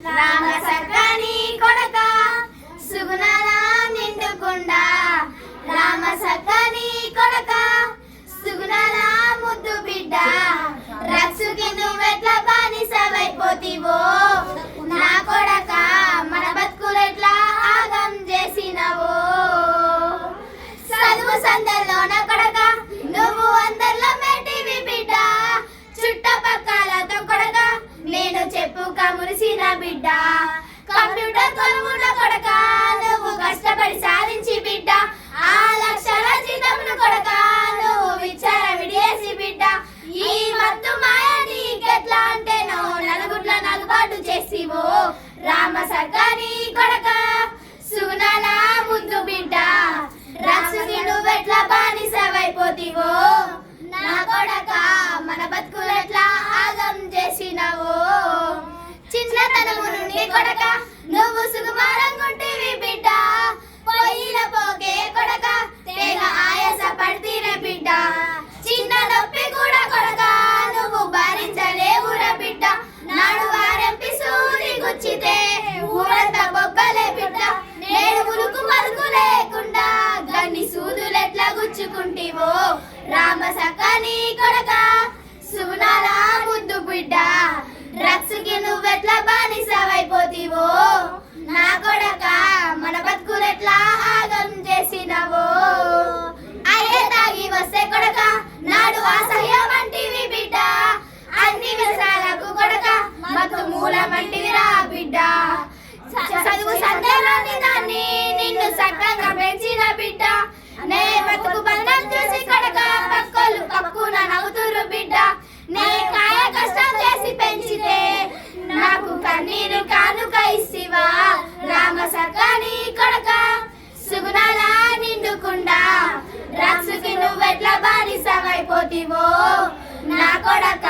రామ సక్కని కొడక సుగుణాల నిండుకుండా రామ సక్కని కొడక సుగుణాల ముద్దు బిడ్డ రక్షుకి నువ్వెట్లా బానిసవైపోతివో నా కొడక మన బతుకులెట్లా ఆగం చేసినవో చదువు సందర్లోన కొడక నువ్వు అందరిలో మేటివి బిడ్డ చుట్టపక్కలతో కొడక నేను చెప్పుక మురిసిన బిడ్డ కంప్యూటర్ కొలువున కొడక నువ్వు కష్టపడి సాధించి బిడ్డ ఆ లక్షల జీతమును కొడక నువ్వు విచార విడియేసి బిడ్డ ఈ మత్తు మాయ నీకెట్లా అంటే నువ్వు నలుగుట్ల నలుబాటు చేసివో రామ సక్కని కొడక సుగుణాల ముద్దు బిడ్డ రక్షకి నువ్వెట్లా బానిసవైపోతివో నా కొడక మన బతుకులెట్లా ఆగం చేసినవో చిన్నతనము నుండి కొడక నువ్వు సుకుమారంగుంటివి బిడ్డ పోయిన పోకే కొడక తెగ ఆయాస పడితేనే బిడ్డ చిన్న నొప్పి కూడా కొడక నువ్వు భరించలేవురా బిడ్డ నాడు వారెంపి సూది గుచ్చితే ఊరంతా బొబ్బలే బిడ్డ నేడు ఉరుకు మరుకు లేకుండా గన్ని సూదులెట్లా గుచ్చుకుంటివో రామ సక్కని కొడక సుగుణాల ముద్దు బిడ్డ రక్షకి నువ్వెట్లా బానిసవైపోతివో నా కొడక మన బతుకులెట్లా ఆగం చేసినవో అయ్యే తాగి వస్తే కొడక నాడు అసహ్యం అంటివి బిడ్డ అన్ని విషయాలకు కొడక మత్తు మూలమంటివి రా బిడ్డ చదువు సందేహాన్ని దాన్ని నిన్ను సక్రంగా పెంచిన బిడ్డ నే బతుకు బంధం చూసి కొడక పక్కోళ్ళు పక్కున నవ్వుతురు బిడ్డ నే కాయ కష్టం చేసి పెంచితే నాకు కన్నీరు కానుక ఇస్తివా రామ సక్కని కొడక సుగుణాల నిండుకుండా రక్షకి నువ్వెట్లా బానిసవైపోతివో నా కొడక